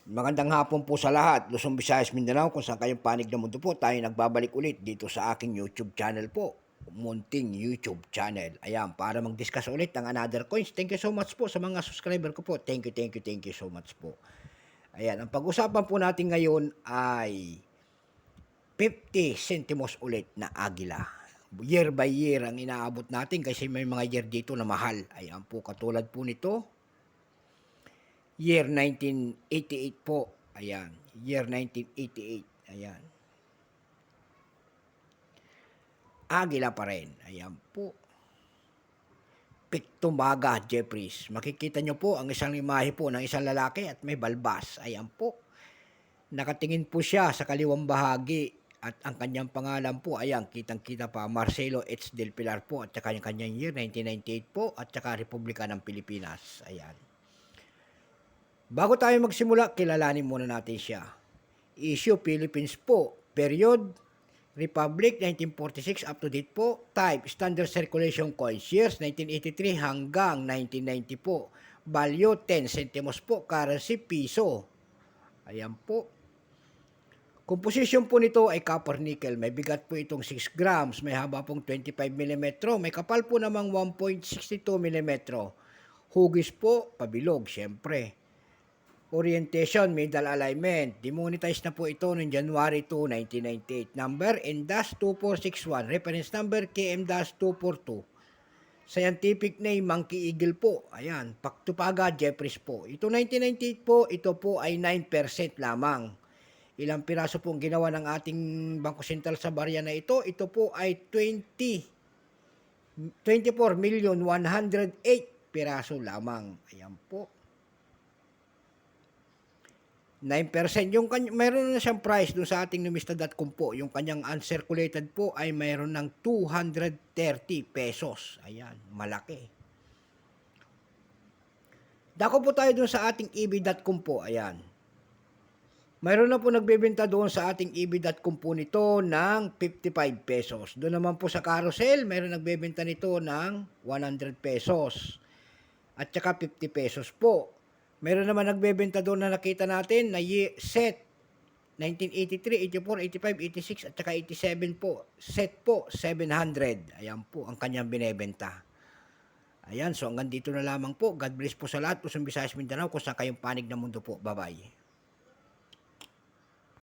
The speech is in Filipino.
Magandang hapon po sa lahat, Luzon, Visayas, Mindanao, kung saan kayong panig ng mundo po, tayo nagbabalik ulit dito sa aking YouTube channel po, Munting YouTube channel. Ayan, para mag-discuss ulit ng another coins. Thank you so much po sa mga subscriber ko po. Thank you so much po. Ayan, ang pag-usapan po natin ngayon ay 50 centimos ulit na agila. Year by year ang inaabot natin kasi may mga year dito na mahal. Ayan po, katulad po nito, year 1988 po. Ayan, year 1988. Ayan. Agila pa rin. Ayan po. Pictumaga Jeffries. Makikita nyo po ang isang imahe po ng isang lalaki at may balbas. Ayan po. Nakatingin po siya sa kaliwang bahagi at ang kanyang pangalan po, ayan, kitang-kita pa, Marcelo H. Del Pilar po at saka yung kanyang year, 1998 po at saka Republika ng Pilipinas. Ayan. Bago tayo magsimula, kilalanin muna natin siya. Issue Philippines po. Period Republic 1946 up to date po. Type Standard Circulation Coins. Years 1983 hanggang 1990 po. Value 10 centimos po. Currency piso. Ayan po. Composition po nito ay copper nickel. May bigat po itong 6 grams. May haba pong 25 mm. May kapal po namang 1.62 mm. Hugis po, pabilog, syempre. Orientation, middle alignment. Demonetized na po ito noong January 2, 1998. Number N-2461. Reference number KM-242. Scientific name, Monkey Eagle po. Ayan, Pactupaga Jeffries po. Ito 1998 po, ito po ay 9% lamang. Ilang piraso pong ginawa ng ating Bangko Sentral sa barya na ito? Ito po ay 24,108 piraso lamang. Ayan po. 9%. Mayroon na siyang price doon sa ating numista.com po. Yung kanyang uncirculated po ay mayroon ng 230 pesos. Ayan, malaki. Dako po tayo doon sa ating eb.com po. Ayan. Mayroon na po nagbebenta doon sa ating eb.com po nito ng 55 pesos. Doon naman po sa carousel, mayroon nagbebenta nito ng 100 pesos. At saka 50 pesos po. Meron naman nagbebenta doon na nakita natin na set 1983, 84, 85, 86 at saka 87 po. Set po 700. Ayan po ang kanyang binebenta. Ayan, so hanggang dito na lamang po. God bless po sa lahat. Luzon, Visayas, Mindanao, kung saan kayong panig ng mundo po. Bye-bye.